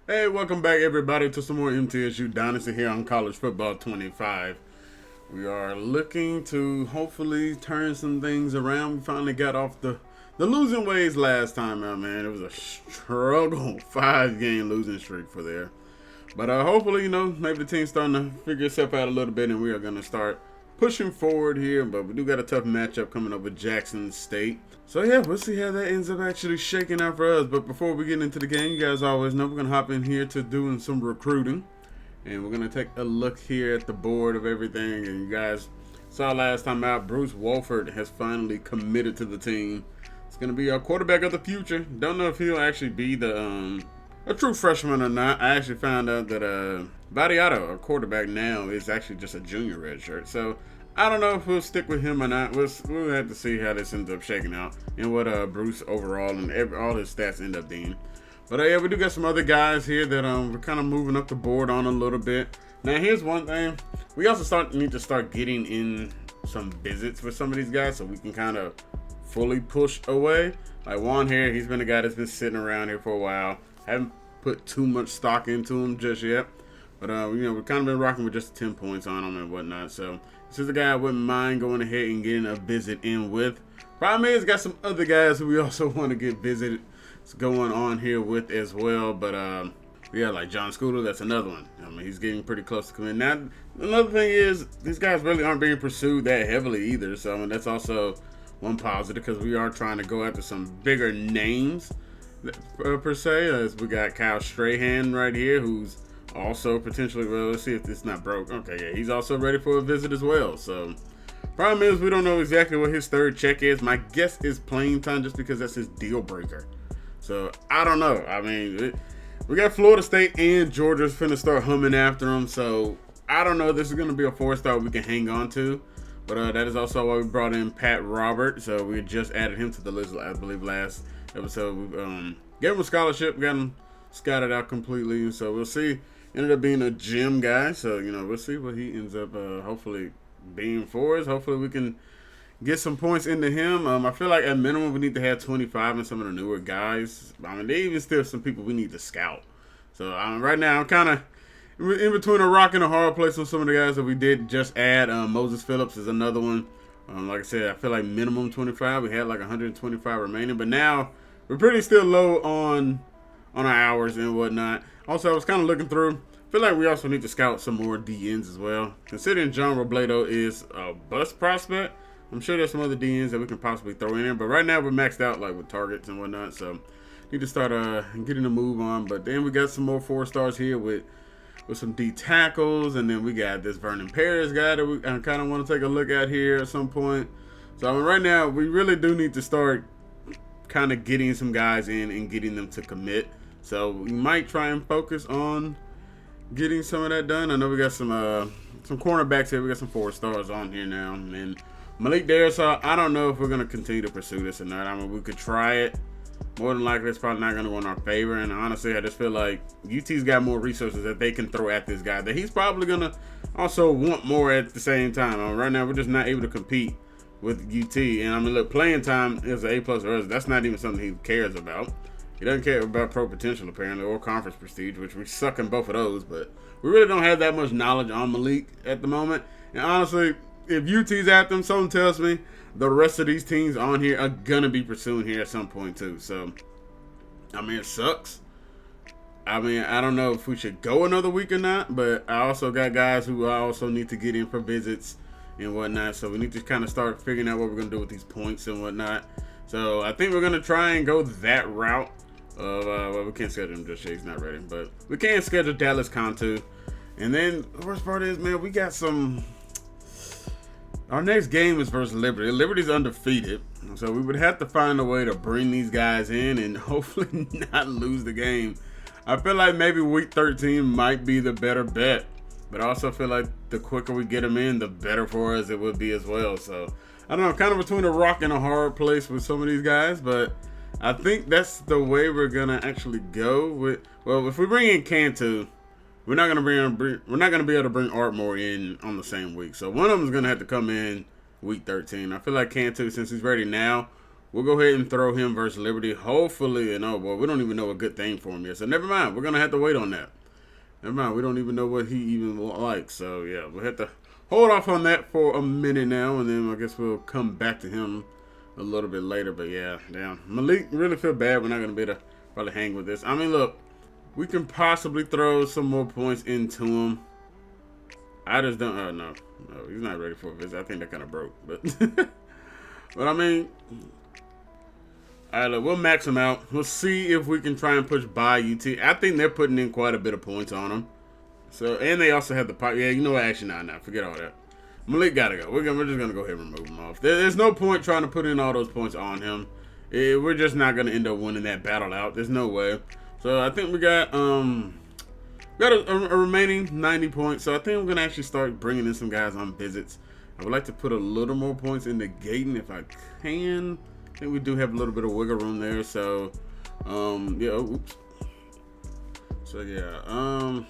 Hey, welcome back everybody to some more MTSU Dynasty here on College Football 25. We are looking to hopefully turn some things around. We finally got off the losing ways last time out, man. It was a struggle, 5-game losing streak for there. But hopefully, maybe the team's starting to figure itself out a little bit and we are going to start pushing forward here. But we do got a tough matchup coming up with Jackson State. So yeah, we'll see how that ends up actually shaking out for us. But before we get into the game, you guys always know we're going to hop in here to doing some recruiting. And we're going to take a look here at the board of everything. And you guys saw last time out, Bruce Wolford has finally committed to the team. It's going to be our quarterback of the future. Don't know if he'll actually be the a true freshman or not. I actually found out that Vadiato, our quarterback now, is actually just a junior redshirt. So I don't know if we'll stick with him or not. We'll have to see how this ends up shaking out and what Bruce overall and all his stats end up being. But yeah, we do got some other guys here that we're kind of moving up the board on a little bit. Now here's one thing: we also need to start getting in some visits with some of these guys so we can kind of fully push away. Like Juan here, he's been a guy that's been sitting around here for a while. Haven't put too much stock into him just yet. But, we've kind of been rocking with just 10 points on him and whatnot. So, this is a guy I wouldn't mind going ahead and getting a visit in with. Problem is, got some other guys who we also want to get visited going on here with as well. But, yeah, like John Scooter, that's another one. I mean, he's getting pretty close to coming. Now, another thing is, these guys really aren't being pursued that heavily either. So, I mean, that's also one positive because we are trying to go after some bigger names, per se. As we got Kyle Strahan right here, who's also potentially, well, let's see if it's not broke. Okay, yeah, he's also ready for a visit as well. So, problem is we don't know exactly what his third check is. My guess is playing time just because that's his deal breaker. So, I don't know. I mean, we got Florida State and Georgia's finna start humming after him. So, I don't know. This is going to be a 4-star we can hang on to. But that is also why we brought in Pat Robert. So, we just added him to the list, I believe, last episode. We gave him a scholarship, got him scouted out completely. So, we'll see. Ended up being a gym guy, so we'll see what he ends up hopefully being for us. Hopefully we can get some points into him. I feel like at minimum we need to have 25 in some of the newer guys. I mean, they even still some people we need to scout. So right now I'm kind of in between a rock and a hard place on some of the guys that we did just add. Moses Phillips is another one. Like I said, I feel like minimum 25. We had like 125 remaining, but now we're pretty still low on our hours and whatnot. Also, I was kind of looking through. I feel like we also need to scout some more DNs as well. Considering John Robledo is a bust prospect, I'm sure there's some other DNs that we can possibly throw in there. But right now we're maxed out like with targets and whatnot, so need to start getting a move on. But then we got some more 4-stars here with some D tackles, and then we got this Vernon Paris guy that we kind of want to take a look at here at some point. So I mean, right now we really do need to start kind of getting some guys in and getting them to commit. So we might try and focus on getting some of that done. I know we got some cornerbacks here. We got some 4-stars on here now. And Malik Darrisaw, I don't know if we're going to continue to pursue this or not. I mean, we could try it. More than likely, it's probably not going to go in our favor. And honestly, I just feel like UT's got more resources that they can throw at this guy that he's probably going to also want more at the same time. I mean, right now, we're just not able to compete with UT. And I mean, look, playing time is an A+ for us. That's not even something he cares about. He doesn't care about pro potential, apparently, or conference prestige, which we suck in both of those. But we really don't have that much knowledge on Malik at the moment. And honestly, if UT's after him, something tells me the rest of these teams on here are going to be pursuing here at some point, too. So, I mean, it sucks. I mean, I don't know if we should go another week or not, but I also got guys who I also need to get in for visits and whatnot. So, we need to kind of start figuring out what we're going to do with these points and whatnot. So, I think we're going to try and go that route. Well, we can't schedule him just yet. He's not ready. But we can schedule Dallas Cantu. And then the worst part is, man, we got some. Our next game is versus Liberty. Liberty's undefeated. So we would have to find a way to bring these guys in and hopefully not lose the game. I feel like maybe week 13 might be the better bet. But I also feel like the quicker we get them in, the better for us it would be as well. So I don't know, kind of between a rock and a hard place with some of these guys. But I think that's the way we're gonna actually go with. Well, if we bring in Cantu, we're not gonna be able to bring Artmore in on the same week. So one of them is gonna have to come in week 13. I feel like Cantu, since he's ready now, we'll go ahead and throw him versus Liberty. Hopefully, and oh boy, we don't even know a good thing for him yet. So never mind. We're going to have to wait on that. Never mind. We don't even know what he even likes. So yeah, we'll have to hold off on that for a minute now. And then I guess we'll come back to him a little bit later. But yeah, damn. Malik, really feel bad we're not going to be able to probably hang with this. I mean, look, we can possibly throw some more points into him. I just don't. Oh, no, he's not ready for a visit. I think that kind of broke. But, but I mean, all right, look, we'll max him out. We'll see if we can try and push by UT. I think they're putting in quite a bit of points on him. So, and they also have the pot. Yeah, you know what? Actually, nah, forget all that. Malik gotta go. We're just gonna go ahead and remove him off. There's no point trying to put in all those points on him. We're just not gonna end up winning that battle out. There's no way. So I think we got a remaining 90 points. So I think I'm going to actually start bringing in some guys on visits. I would like to put a little more points into Gaten if I can. I think we do have a little bit of wiggle room there. So, yeah, oops. So, yeah,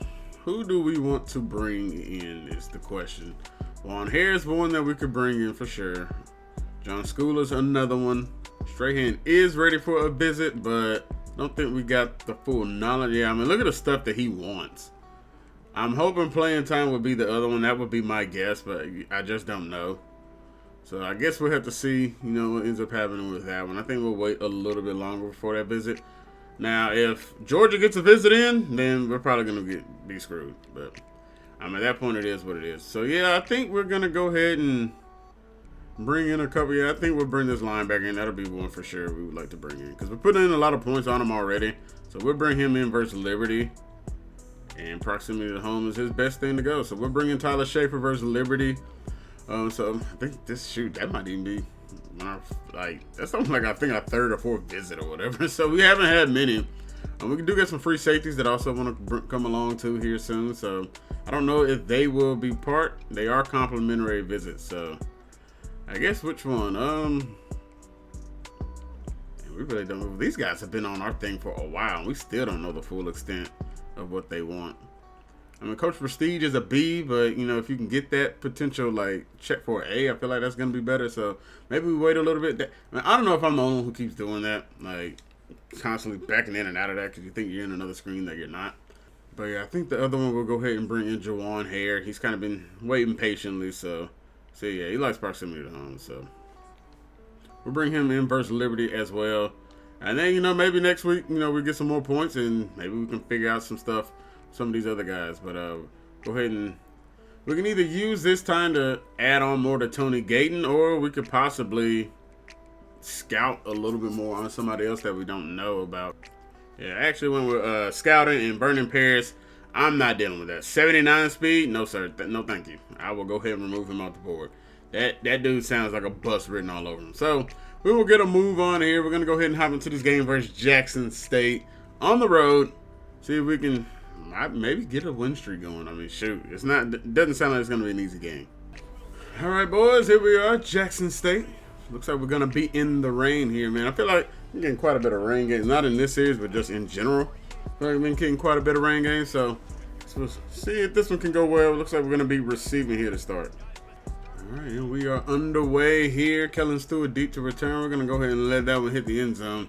who do we want to bring in is the question. Juan Hare's one that we could bring in for sure. John Schooler's another one. Strahan is ready for a visit, but I don't think we got the full knowledge. Yeah, I mean, look at the stuff that he wants. I'm hoping playing time would be the other one. That would be my guess, but I just don't know. So I guess we'll have to see, what ends up happening with that one. I think we'll wait a little bit longer before that visit. Now, if Georgia gets a visit in, then we're probably going to be screwed. But, I mean, at that point, it is what it is. So, yeah, I think we're going to go ahead and bring in a couple. Yeah, I think we'll bring this linebacker in. That'll be one for sure we would like to bring in. Because we're putting in a lot of points on him already. So we'll bring him in versus Liberty. And proximity to home is his best thing to go. So we're bringing Tyler Schaefer versus Liberty. So I think that might even be that's something like I think our third or fourth visit or whatever. So we haven't had many. We do get some free safeties that also want to come along too here soon. So I don't know if they will be part. They are complimentary visits. So I guess which one? We really don't know. These guys have been on our thing for a while, and we still don't know the full extent of what they want. I mean, Coach Prestige is a B, but if you can get that potential check for an A, I feel like that's gonna be better. So maybe we wait a little bit. I don't know if I'm the only one who keeps doing that, constantly backing in and out of that because you think you're in another screen that you're not. But yeah, I think the other one we'll go ahead and bring in Juwan Hare. He's kind of been waiting patiently, so yeah, he likes proximity to home. So we'll bring him in versus Liberty as well. And then, maybe next week, we get some more points and maybe we can figure out some stuff, some of these other guys. But go ahead and we can either use this time to add on more to Tony Gaten, or we could possibly scout a little bit more on somebody else that we don't know about. Yeah, actually, when we're scouting and burning pairs, I'm not dealing with that. 79 speed? No, sir. No, thank you. I will go ahead and remove him off the board. That dude sounds like a bus written all over him. So we will get a move on here. We're going to go ahead and hop into this game versus Jackson State on the road. See if we can maybe get a win streak going. I mean, shoot. It doesn't sound like it's going to be an easy game. All right, boys. Here we are, Jackson State. Looks like we're going to be in the rain here, man. I feel like we're getting quite a bit of rain games. Not in this series, but just in general. I feel like we've been getting quite a bit of rain games. So let's see if this one can go well. Looks like we're going to be receiving here to start. All right, and we are underway here. Kellen Stewart deep to return. We're going to go ahead and let that one hit the end zone.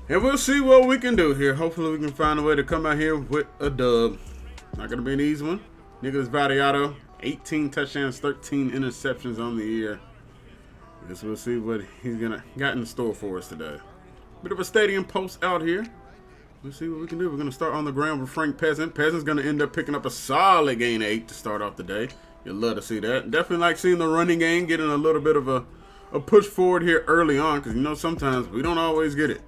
And we'll see what we can do here. Hopefully we can find a way to come out here with a dub. Not going to be an easy one. Nicholas Vadiato, 18 touchdowns, 13 interceptions on the year. Guess we'll see what he's got in store for us today. Bit of a stadium post out here. Let's see what we can do. We're going to start on the ground with Frank Peasant. Peasant's going to end up picking up a solid gain of 8 to start off the day. You'll love to see that. Definitely like seeing the running game getting a little bit of a push forward here early on, because sometimes we don't always get it.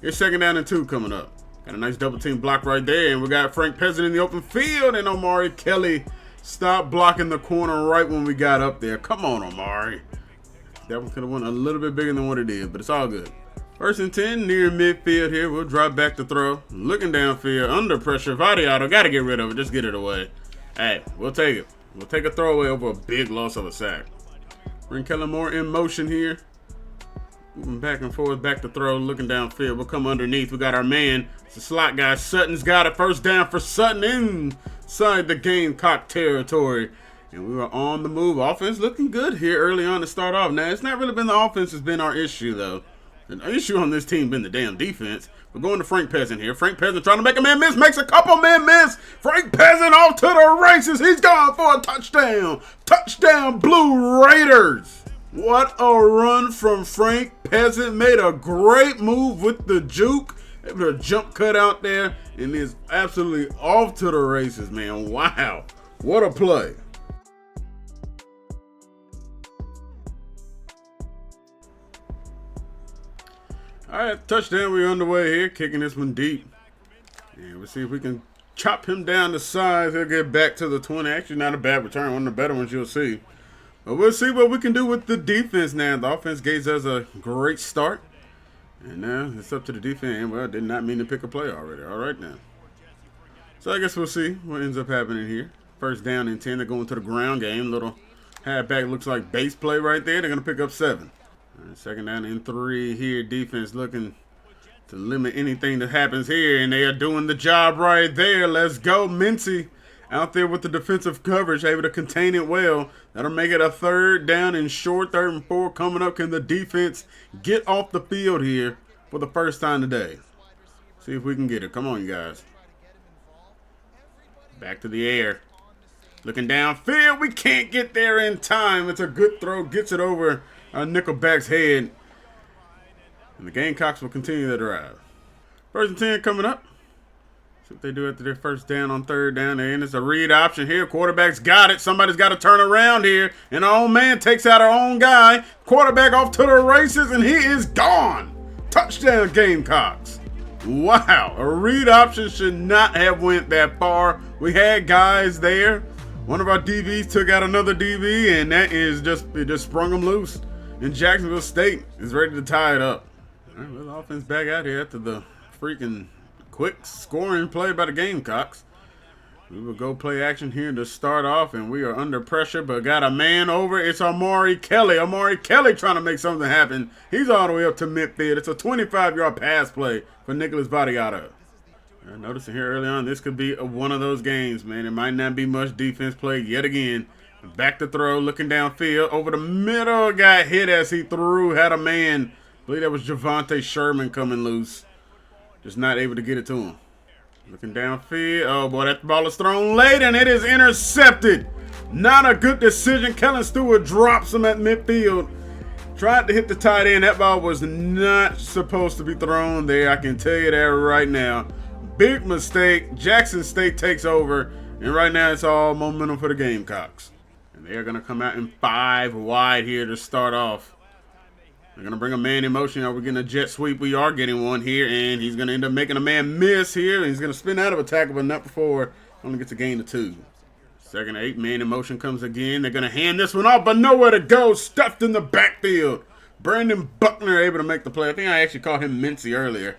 Here's 2nd down and 2 coming up. Got a nice double team block right there, and we got Frank Peasant in the open field, and Omari Kelly stopped blocking the corner right when we got up there. Come on, Omari. That one could have went a little bit bigger than what it did, but it's all good. 1st and 10 near midfield here. We'll drop back to throw. Looking downfield, under pressure. Vadiato, got to get rid of it. Just get it away. Hey, we'll take it. We'll take a throwaway over a big loss of a sack. Bring Kellen Moore in motion here. Moving back and forth, back to throw, looking downfield. We'll come underneath. We got our man. It's the slot guy. Sutton's got it. 1st down for Sutton inside the Gamecock territory. And we were on the move. Offense looking good here early on to start off. Now, it's not really been the offense that's been our issue, though. The issue on this team been the damn defense. We're going to Frank Peasant here. Frank Peasant trying to make a man miss. Makes a couple men miss. Frank Peasant off to the races. He's gone for a touchdown. Touchdown, Blue Raiders. What a run from Frank Peasant. Made a great move with the juke. Able to jump cut out there. And is absolutely off to the races, man. Wow. What a play. All right, touchdown. We're underway here, kicking this one deep. And we'll see if we can chop him down to size. He'll get back to the 20. Actually, not a bad return. One of the better ones you'll see. But we'll see what we can do with the defense now. The offense gave us a great start. And now it's up to the defense. And, well, did not mean to pick a play already. All right, now. So I guess we'll see what ends up happening here. First down and 10. They're going to the ground game. Little halfback looks like base play right there. They're going to pick up 7. Right, second down and 3 here. Defense looking to limit anything that happens here, and they are doing the job right there. Let's go, Mincy, out there with the defensive coverage, able to contain it well. That'll make it a third down and short. 3rd and 4 coming up. Can the defense get off the field here for the first time today? See if we can get it. Come on, you guys. Back to the air. Looking downfield. We can't get there in time. It's a good throw. Gets it over Nickelback's head. And the Gamecocks will continue their drive. 1st and 10 coming up. See what they do after their first down on 3rd down. And it's a read option here. Quarterback's got it. Somebody's got to turn around here. And our own man takes out our own guy. Quarterback off to the races, and he is gone. Touchdown, Gamecocks. Wow. A read option should not have went that far. We had guys there. One of our DBs took out another DB, and that is it just sprung them loose. And Jacksonville State is ready to tie it up. All right, well, the offense back out here after the freaking quick scoring play by the Gamecocks. We will go play action here to start off, and we are under pressure, but got a man over. It's Amari Kelly. Amari Kelly trying to make something happen. He's all the way up to midfield. It's a 25-yard pass play for Nicholas Badiata. Noticing here early on, this could be one of those games, man. It might not be much defense play yet again. Back to throw, looking downfield. Over the middle, got hit as he threw. Had a man, I believe that was Javante Sherman coming loose. Just not able to get it to him. Looking downfield. Oh, boy, that ball is thrown late, and it is intercepted. Not a good decision. Kellen Stewart drops him at midfield. Tried to hit the tight end. That ball was not supposed to be thrown there. I can tell you that right now. Big mistake. Jackson State takes over, and right now it's all momentum for the Gamecocks. And they're going to come out in 5 wide here to start off. They're going to bring a man in motion. Are we getting a jet sweep? We are getting one here, and he's going to end up making a man miss here. And he's going to spin out of a tackle, but not before. Only gets a gain of 2. 2nd and 8, man in motion comes again. They're going to hand this one off, but nowhere to go. Stuffed in the backfield. Brandon Buckner able to make the play. I think I actually called him Mincy earlier.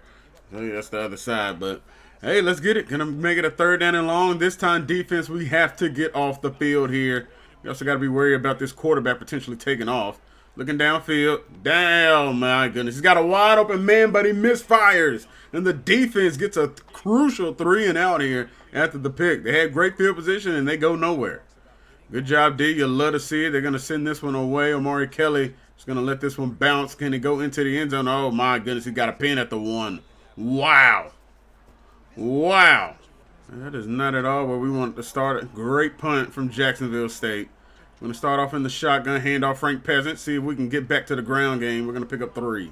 So yeah, that's the other side, but hey, let's get it. Gonna make it a 3rd down and long. This time defense, we have to get off the field here. You also got to be worried about this quarterback potentially taking off. Looking downfield. Damn, my goodness. He's got a wide open man, but he misfires. And the defense gets a crucial 3 and out here after the pick. They had great field position, and they go nowhere. Good job, D. You'll love to see it. They're going to send this one away. Amari Kelly is going to let this one bounce. Can he go into the end zone? Oh, my goodness. He got a pin at the 1. Wow. Wow. That is not at all where we want to start. Great punt from Jacksonville State. We're going to start off in the shotgun, hand off Frank Peasant, see if we can get back to the ground game. We're going to pick up 3.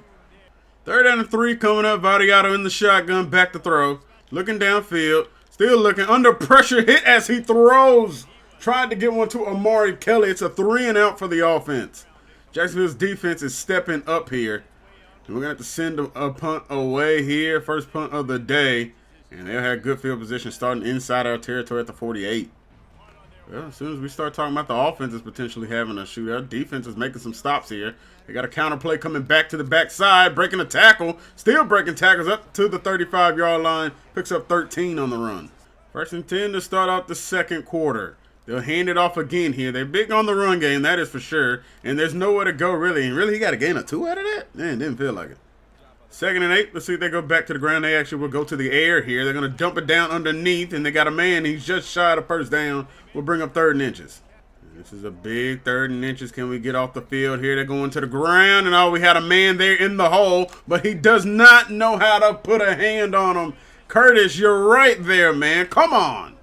3rd down and 3 coming up. Vadiato in the shotgun, back to throw. Looking downfield, still looking under pressure, hit as he throws. Tried to get one to Amari Kelly. It's a 3 and out for the offense. Jacksonville's defense is stepping up here. And we're going to have to send a punt away here. First punt of the day. And they'll have good field position starting inside our territory at the 48. Well, as soon as we start talking about the offense is potentially having a shootout, defense is making some stops here. They got a counter play coming back to the backside, breaking a tackle, still breaking tackles up to the 35-yard line, picks up 13 on the run. 1st and 10 to start out the 2nd quarter. They'll hand it off again here. They're big on the run game, that is for sure. And there's nowhere to go, really. And really, he got a gain of 2 out of that? Man, didn't feel like it. 2nd and 8. Let's see if they go back to the ground. They actually will go to the air here. They're going to dump it down underneath, and they got a man. He's just shy of the 1st down. We'll bring up 3rd and inches. This is a big 3rd and inches. Can we get off the field here? They're going to the ground, and we had a man there in the hole, but he does not know how to put a hand on him. Curtis, you're right there, man. Come on.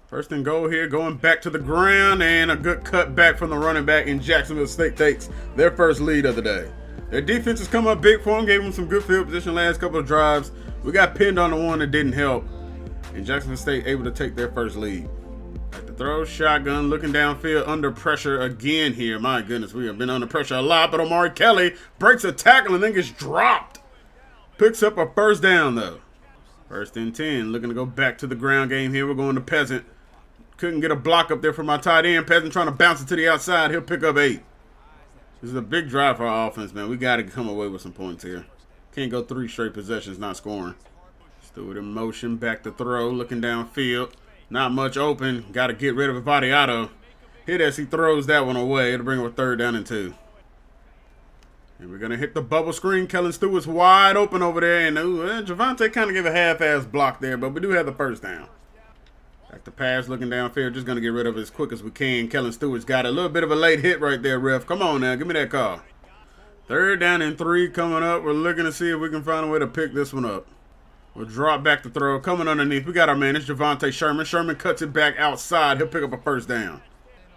1st and goal here, going back to the ground, and a good cut back from the running back, and Jacksonville State takes their first lead of the day. Their defense has come up big for them, gave them some good field position last couple of drives. We got pinned on the one that didn't help, and Jacksonville State able to take their first lead. Back to throw, shotgun, looking downfield, under pressure again here. My goodness, we have been under pressure a lot, but Omari Kelly breaks a tackle and then gets dropped. Picks up a 1st down, though. 1st and 10, looking to go back to the ground game here. We're going to Peasant. Couldn't get a block up there for my tight end. Peasant trying to bounce it to the outside. He'll pick up 8. This is a big drive for our offense, man. We got to come away with some points here. Can't go 3 straight possessions not scoring. Stewart in motion, back to throw, looking downfield. Not much open. Got to get rid of Vadiato. Hit as he throws that one away. It'll bring up a 3rd down and 2. And we're going to hit the bubble screen. Kellen Stewart's wide open over there. And Javante kind of gave a half-ass block there, but we do have the 1st down. Back to pass, looking downfield. Just going to get rid of it as quick as we can. Kellen Stewart's got a little bit of a late hit right there, ref. Come on now. Give me that call. 3rd down and 3 coming up. We're looking to see if we can find a way to pick this one up. We'll drop back to throw. Coming underneath. We got our man. It's Javante Sherman. Sherman cuts it back outside. He'll pick up a 1st down.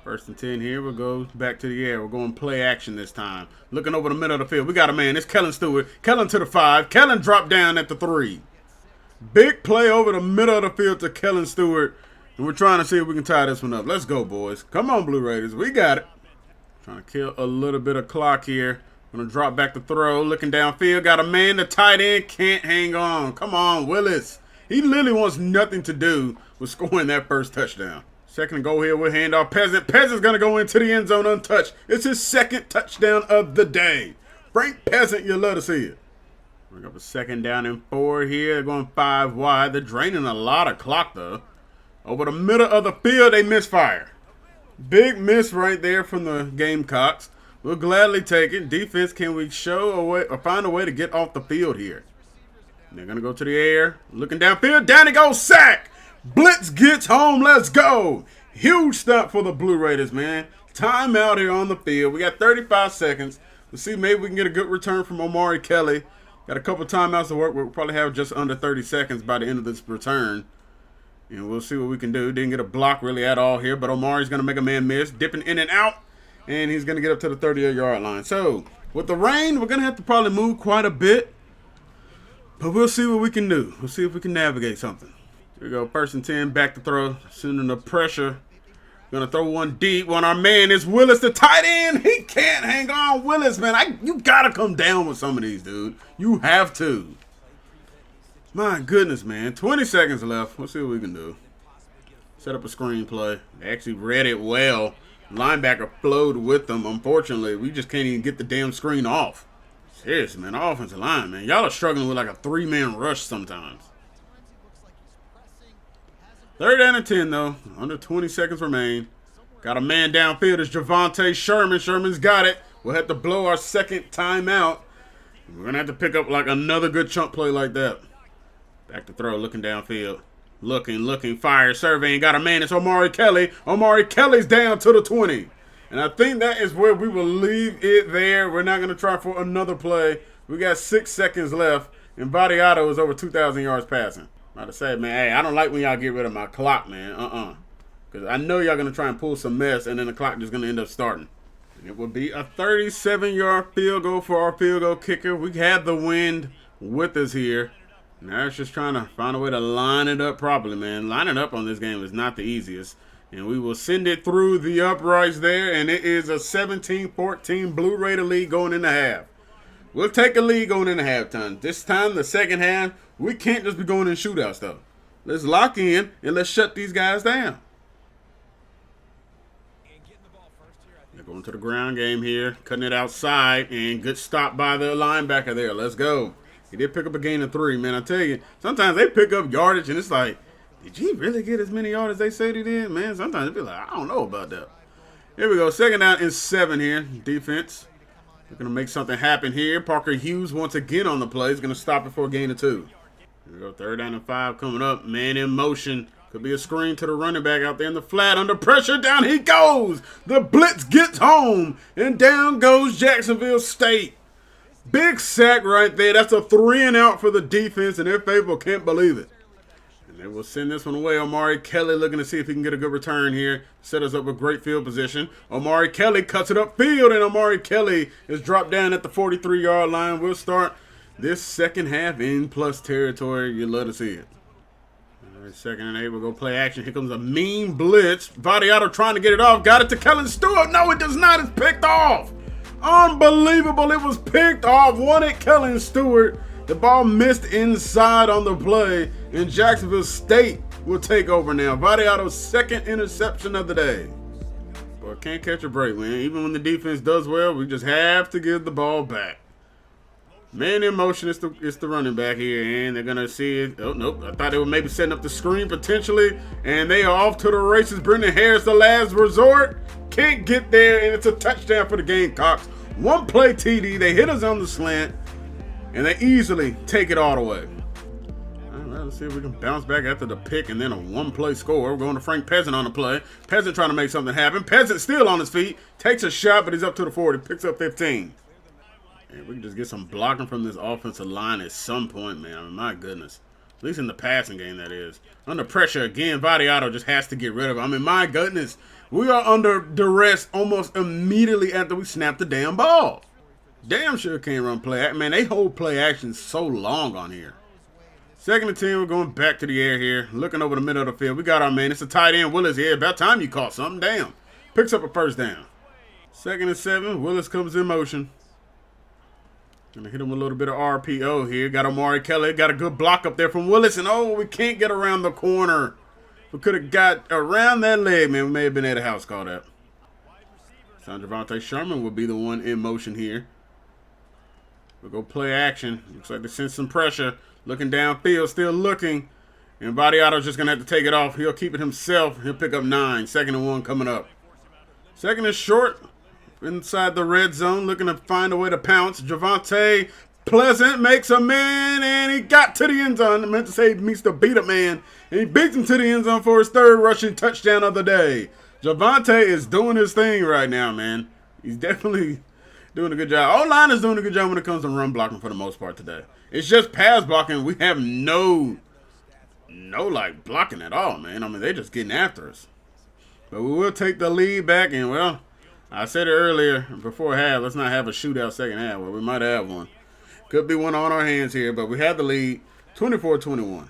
1st and 10 here. We'll go back to the air. We're going play action this time. Looking over the middle of the field. We got a man. It's Kellen Stewart. Kellen to the 5. Kellen dropped down at the 3. Big play over the middle of the field to Kellen Stewart. And we're trying to see if we can tie this one up. Let's go, boys. Come on, Blue Raiders. We got it. Trying to kill a little bit of clock here. Gonna drop back to throw, looking downfield. Got a man, the tight end can't hang on. Come on, Willis. He literally wants nothing to do with scoring that 1st touchdown. 2nd and goal here, we'll hand off Peasant. Peasant's gonna go into the end zone untouched. It's his 2nd touchdown of the day. Frank Peasant, you'll love to see it. Bring up a 2nd down and 4 here. They're going 5 wide. They're draining a lot of clock, though. Over the middle of the field, they misfire. Big miss right there from the Gamecocks. We'll gladly take it. Defense, can we show a way or find a way to get off the field here? And they're going to go to the air. Looking downfield. Down it goes. Sack. Blitz gets home. Let's go. Huge stop for the Blue Raiders, man. Timeout here on the field. We got 35 seconds. We'll see maybe we can get a good return from Omari Kelly. Got a couple timeouts to work. We'll probably have just under 30 seconds by the end of this return. And we'll see what we can do. Didn't get a block really at all here, but Omari's going to make a man miss. Dipping in and out. And he's going to get up to the 38-yard line. So, with the rain, we're going to have to probably move quite a bit. But we'll see what we can do. We'll see if we can navigate something. Here we go. 1st and 10. Back to throw. Sending the pressure. Going to throw one deep. One our man is Willis, the tight end. He can't hang on. Willis, man. You got to come down with some of these, dude. You have to. My goodness, man. 20 seconds left. We'll see what we can do. Set up a screenplay. They actually read it well. Linebacker flowed with them. Unfortunately, we just can't even get the damn screen off. Seriously, man. Our offensive line, man. Y'all are struggling with like a 3-man rush sometimes. 3rd down and 10, though. Under 20 seconds remain. Got a man downfield. It's Javante Sherman. Sherman's got it. We'll have to blow our 2nd timeout. We're going to have to pick up like another good chunk play like that. Back to throw, looking downfield. Looking, fire, surveying. Got a man, it's Omari Kelly. Omari Kelly's down to the 20. And I think that is where we will leave it there. We're not going to try for another play. We got 6 seconds left. And Vadiato is over 2,000 yards passing. I'm about to say, man, hey, I don't like when y'all get rid of my clock, man. Because I know y'all going to try and pull some mess, and then the clock just going to end up starting. And it will be a 37-yard field goal for our field goal kicker. We had the wind with us here. Now it's just trying to find a way to line it up properly, man. Lining up on this game is not the easiest. And we will send it through the uprights there. And it is a 17-14 Blue Raider lead going into half. We'll take a lead going into halftime. This time, the 2nd half, we can't just be going in shootouts, though. Let's lock in and let's shut these guys down. They're going to the ground game here. Cutting it outside. And good stop by the linebacker there. Let's go. He did pick up a gain of 3, man. I tell you, sometimes they pick up yardage, and it's like, did he really get as many yards as they said he did? Man, sometimes it be like, I don't know about that. Here we go. 2nd down and 7 here. Defense. They're going to make something happen here. Parker Hughes once again on the play. He's going to stop it for a gain of 2. Here we go. 3rd down and 5 coming up. Man in motion. Could be a screen to the running back out there in the flat. Under pressure, down he goes. The blitz gets home, and down goes Jacksonville State. Big sack right there. That's a 3-and-out for the defense, and their faithful can't believe it. And they will send this one away. Omari Kelly looking to see if he can get a good return here. Set us up with great field position. Omari Kelly cuts it upfield, and Omari Kelly is dropped down at the 43-yard line. We'll start this second half in plus territory. You love to see it. All right, 2nd and 8. We'll go play action. Here comes a mean blitz. Vadiato trying to get it off. Got it to Kellen Stewart. No, it does not. It's picked off. Unbelievable. It was picked off. Wanted Kellen Stewart. The ball missed inside on the play, and Jacksonville State will take over now. Vadiato's 2nd interception of the day. Boy, can't catch a break, man. Even when the defense does well, we just have to give the ball back. Man in motion is the running back here, and they're going to see it. Oh, nope. I thought they were maybe setting up the screen potentially, and they are off to the races. Brendan Harris, the last resort. Can't get there, and it's a touchdown for the Gamecocks. One play TD. They hit us on the slant, and they easily take it all the way. All right, let's see if we can bounce back after the pick and then a one-play score. We're going to Frank Peasant on the play. Peasant trying to make something happen. Peasant still on his feet. Takes a shot, but he's up to the 40. Picks up 15. And we can just get some blocking from this offensive line at some point, man. I mean, my goodness. At least in the passing game, that is. Under pressure again, Vadiato just has to get rid of it. I mean, my goodness. We are under duress almost immediately after we snap the damn ball. Damn sure can't run play. Man, they hold play action so long on here. 2nd and 10, we're going back to the air here. Looking over the middle of the field. We got our man. It's a tight end, Willis here. About time you caught something. Damn. Picks up a first down. 2nd and 7. Willis comes in motion. Gonna hit him with a little bit of RPO here. Got Omari Kelly. Got a good block up there from Willis. And oh, we can't get around the corner. We could have got around that leg, man. We may have been at a house call that. Javante Sherman will be the one in motion here. We'll go play action. Looks like they sense some pressure. Looking downfield, still looking. And Vadiato's just going to have to take it off. He'll keep it himself. He'll pick up 9. 2nd and 1 coming up. 2nd is short. Inside the red zone, looking to find a way to pounce. Javante Peasant makes a man, and he got to the end zone. I meant to say he meets the beat-up man. And he beats him to the end zone for his 3rd rushing touchdown of the day. Javante is doing his thing right now, man. He's definitely doing a good job. O-line is doing a good job when it comes to run blocking for the most part today. It's just pass blocking. We have no like blocking at all, man. I mean, they're just getting after us. But we will take the lead back, and well, I said it earlier before half, let's not have a shootout second half. Well, we might have one. Could be one on our hands here, but we have the lead, 24-21. All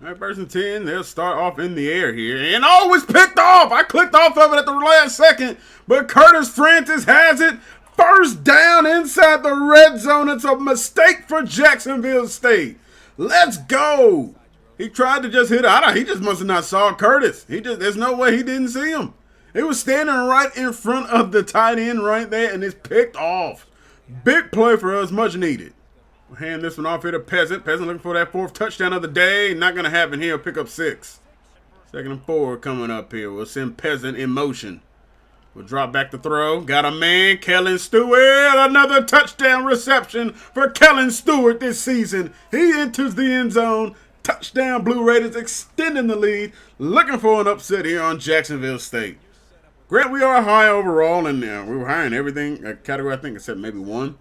right, 1st and 10, they'll start off in the air here. And oh, it's picked off. I clicked off of it at the last second, but Curtis Francis has it. First down inside the red zone. It's a mistake for Jacksonville State. Let's go. He tried to just hit it. He just must have not saw Curtis. There's no way he didn't see him. He was standing right in front of the tight end right there, and it's picked off. Big play for us, much needed. We'll hand this one off here to Peasant. Peasant looking for that 4th touchdown of the day. Not going to happen here. Pick up 6. 2nd and 4 coming up here. We'll send Peasant in motion. We'll drop back the throw. Got a man, Kellen Stewart. Another touchdown reception for Kellen Stewart this season. He enters the end zone. Touchdown, Blue Raiders extending the lead. Looking for an upset here on Jacksonville State. Grant, we are high overall, and we were high in everything category, I think, except maybe one.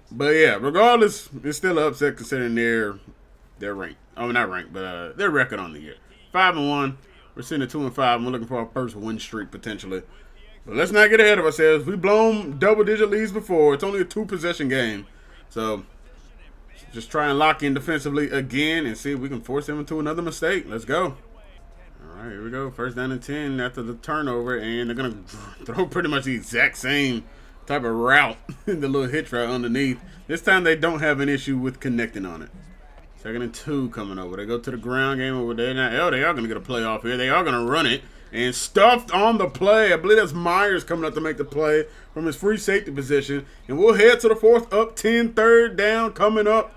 But yeah, regardless, it's still an upset considering their rank. Oh, not rank, but their record on the year. 5-1. We're sitting at 2-5, and we're looking for our first win streak potentially. But let's not get ahead of ourselves. We've blown double-digit leads before. It's only a 2-possession game, so just try and lock in defensively again and see if we can force them into another mistake. Let's go. All right, here we go. 1st down and 10 after the turnover, and they're going to throw pretty much the exact same type of route, the little hitch route underneath. This time they don't have an issue with connecting on it. 2nd and 2 coming over. They go to the ground game over there. Now, they are going to get a play off here. They are going to run it. And stuffed on the play. I believe that's Myers coming up to make the play from his free safety position. And we'll head to the 4th, up 10, 3rd down coming up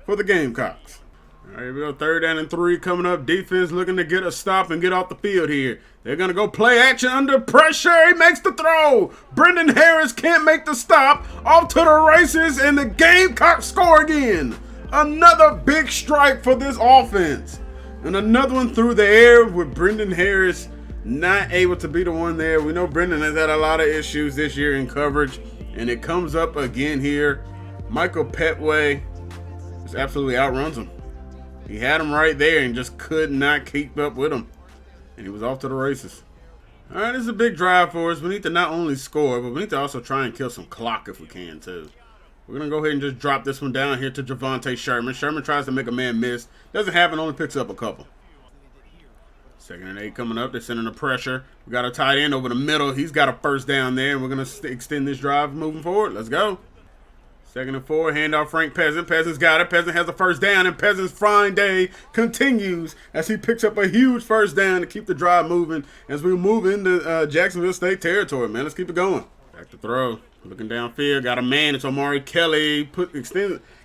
for the Gamecocks. All right, here we go. 3rd down and 3 coming up. Defense looking to get a stop and get off the field here. They're going to go play action under pressure. He makes the throw. Brendan Harris can't make the stop. Off to the races, and the Gamecocks score again. Another big strike for this offense. And another one through the air with Brendan Harris not able to be the one there. We know Brendan has had a lot of issues this year in coverage, and it comes up again here. Michael Petway just absolutely outruns him. He had him right there and just could not keep up with him. And he was off to the races. All right, this is a big drive for us. We need to not only score, but we need to also try and kill some clock if we can, too. We're going to go ahead and just drop this one down here to Javonte Sherman. Sherman tries to make a man miss. Doesn't happen, only picks up a couple. 2nd and 8 coming up. They're sending the pressure. We got a tight end over the middle. He's got a first down there, and we're going to extend this drive moving forward. Let's go. 2nd and 4, handoff Frank Peasant. Peasant's got it. Peasant has a first down, and Peasant's fine day continues as he picks up a huge first down to keep the drive moving as we move into Jacksonville State territory, man. Let's keep it going. Back to throw. Looking downfield. Got a man. It's Omari Kelly.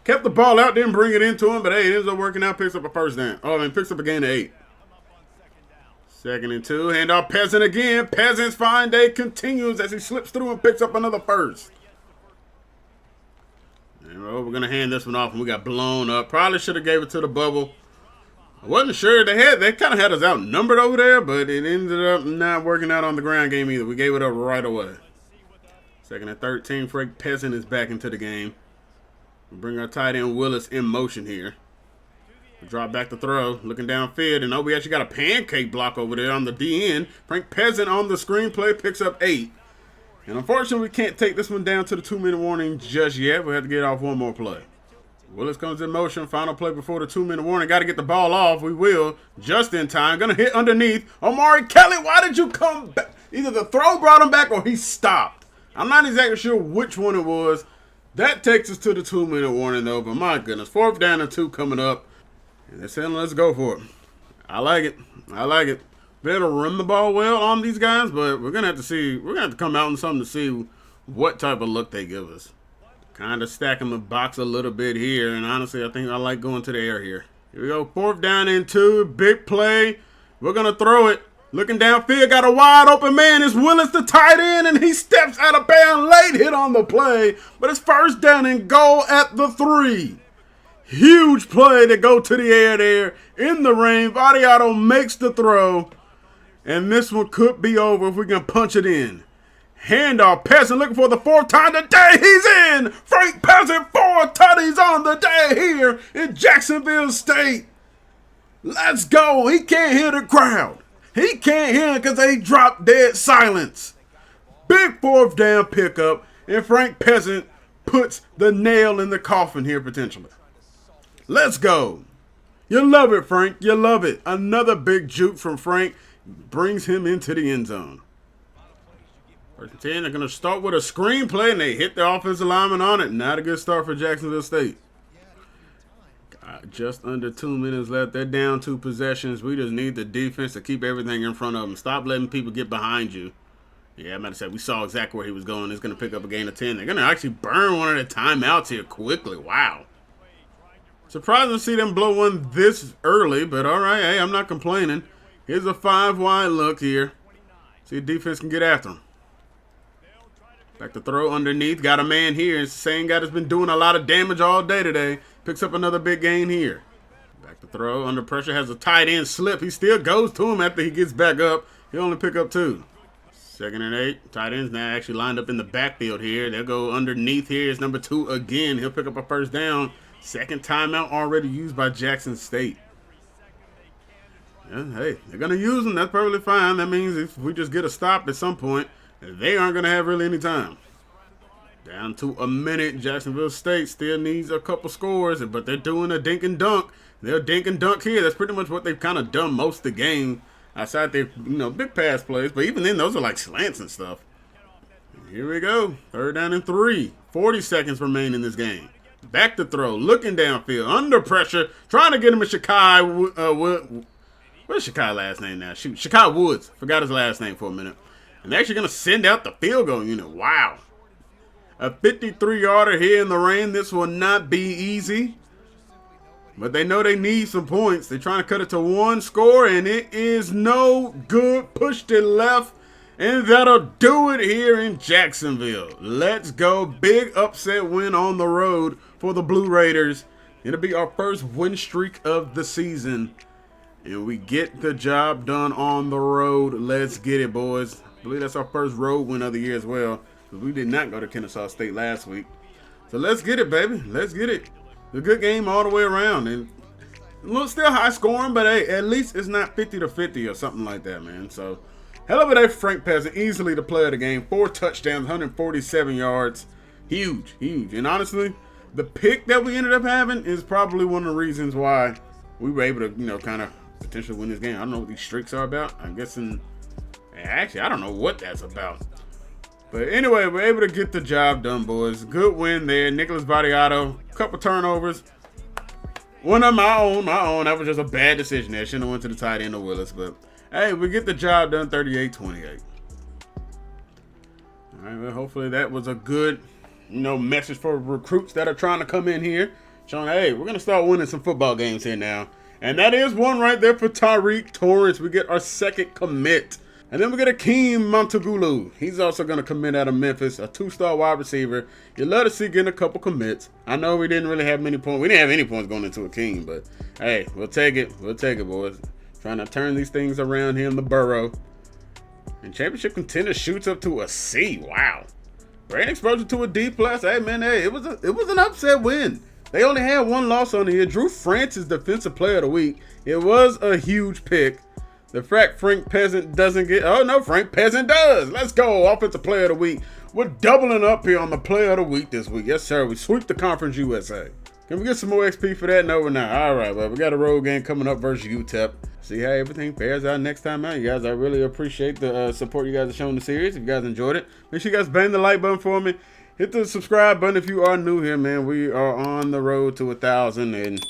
Kept the ball out, didn't bring it into him, but hey, it ends up working out. Picks up a first down. Oh, and picks up a gain of 8. 2nd and 2, handoff Peasant again. Peasant's fine day continues as he slips through and picks up another first. And we're going to hand this one off, and we got blown up. Probably should have gave it to the bubble. I wasn't sure. They kind of had us outnumbered over there, but it ended up not working out on the ground game either. We gave it up right away. 2nd and 13, Frank Peasant is back into the game. We bring our tight end Willis in motion here. We drop back to throw, looking downfield, and we actually got a pancake block over there on the DN. Frank Peasant on the screenplay picks up 8. And unfortunately, we can't take this one down to the 2-minute warning just yet. We have to get off one more play. Willis comes in motion. Final play before the 2-minute warning. Got to get the ball off. We will. Just in time. Going to hit underneath. Omari Kelly, why did you come back? Either the throw brought him back or he stopped. I'm not exactly sure which one it was. That takes us to the 2-minute warning, though. But my goodness. 4th down and 2 coming up. And they're saying, let's go for it. I like it. I like it. They're able to run the ball well on these guys, but we're gonna have to see. We're gonna have to come out in something to see what type of look they give us. Kind of stacking the box a little bit here, and honestly, I think I like going to the air here. Here we go, 4th down and 2, big play. We're gonna throw it. Looking downfield, got a wide open man. It's Willis, the tight end, and he steps out of bounds. Late hit on the play, but it's 1st down and goal at the 3. Huge play to go to the air there in the rain. Vadiato makes the throw. And this one could be over if we can punch it in. Handoff, Peasant looking for the 4th time today. He's in. Frank Peasant, 4 tutties on the day here in Jacksonville State. Let's go. He can't hear the crowd. He can't hear it because they dropped dead silence. Big 4th down pickup. And Frank Peasant puts the nail in the coffin here potentially. Let's go. You love it, Frank. You love it. Another big juke from Frank. Brings him into the end zone. 1st and 10, they're going to start with a screenplay, and they hit the offensive lineman on it. Not a good start for Jacksonville State. Got just under 2 minutes left. They're down 2 possessions. We just need the defense to keep everything in front of them. Stop letting people get behind you. Yeah, I'm about to say, we saw exactly where he was going. He's going to pick up a gain of 10. They're going to actually burn one of the timeouts here quickly. Wow. Surprised to see them blow one this early, but all right. Hey, I'm not complaining. Here's a 5-wide look here. See if defense can get after him. Back to throw underneath. Got a man here. It's the same guy that's been doing a lot of damage all day today. Picks up another big gain here. Back to throw. Under pressure. Has a tight end slip. He still goes to him after he gets back up. He'll only pick up 2. 2nd and 8. Tight ends now actually lined up in the backfield here. They'll go underneath here. It's number 2 again. He'll pick up a 1st down. 2nd timeout already used by Jackson State. Yeah, hey, they're going to use them. That's perfectly fine. That means if we just get a stop at some point, they aren't going to have really any time. Down to a minute. Jacksonville State still needs a couple scores, but they're doing a dink and dunk. They'll dink and dunk here. That's pretty much what they've kind of done most of the game. Outside their, big pass plays, but even then, those are like slants and stuff. Here we go. 3rd down and 3. 40 seconds remain in this game. Back to throw. Looking downfield. Under pressure. Trying to get him a Shakai. What's Shakai last name now? Shoot, Shakai Woods. Forgot his last name for a minute. And they're actually going to send out the field goal unit. Wow. A 53-yarder here in the rain. This will not be easy. But they know they need some points. They're trying to cut it to 1 score, and it is no good. Pushed it left, and that'll do it here in Jacksonville. Let's go. Big upset win on the road for the Blue Raiders. It'll be our first win streak of the season. and we get the job done on the road. Let's get it, boys. I believe that's our first road win of the year as well, because we did not go to Kennesaw State last week. So let's get it, baby. Let's get it. A good game all the way around, and still high scoring, but hey, at least it's not 50-50 or something like that, man. So hell of a day for Frank Peasant, easily the player of the game. 4 touchdowns, 147 yards. Huge, huge. And honestly, the pick that we ended up having is probably one of the reasons why we were able to, kind of potentially win this game. I don't know what these streaks are about. I'm guessing, actually, I don't know what that's about. But anyway, we're able to get the job done, boys. Good win there. Nicholas Vadiato, couple turnovers. One of my own. That was just a bad decision there. Shouldn't have went to the tight end of Willis. But, hey, we get the job done 38-28. All right, well, hopefully that was a good, message for recruits that are trying to come in here. Showing, hey, we're going to start winning some football games here now. And that is one right there for Tyreek Torrance. We get our second commit. And then we get Akeem Montagulu. He's also going to commit out of Memphis, a 2-star wide receiver. You love to see getting a couple commits. I know we didn't really have many points. We didn't have any points going into Akeem, but hey, we'll take it. We'll take it, boys. Trying to turn these things around here in the borough. And championship contender shoots up to a C. Wow. Great exposure to a D+. Hey, man, hey, it was an upset win. They only had one loss on the year. Drew Francis, Defensive Player of the Week. It was a huge pick. The fact Frank Peasant doesn't get... Oh, no, Frank Peasant does. Let's go. Offensive Player of the Week. We're doubling up here on the Player of the Week this week. Yes, sir. We sweep the Conference USA. Can we get some more XP for that? No, we're not. All right, well, we got a road game coming up versus UTEP. See how everything fares out next time out. You guys, I really appreciate the support you guys are showing the series. If you guys enjoyed it, make sure you guys bang the like button for me. Hit the subscribe button if you are new here, man. We are on the road to 1,000 and...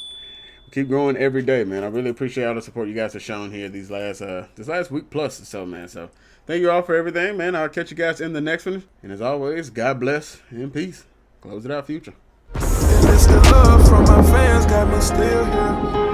keep growing every day, man. I really appreciate all the support you guys have shown here this last week plus or so, man. So thank you all for everything, man. I'll catch you guys in the next one. And as always, God bless and peace. Close it out, Future. And it's the love from my fans got me still here.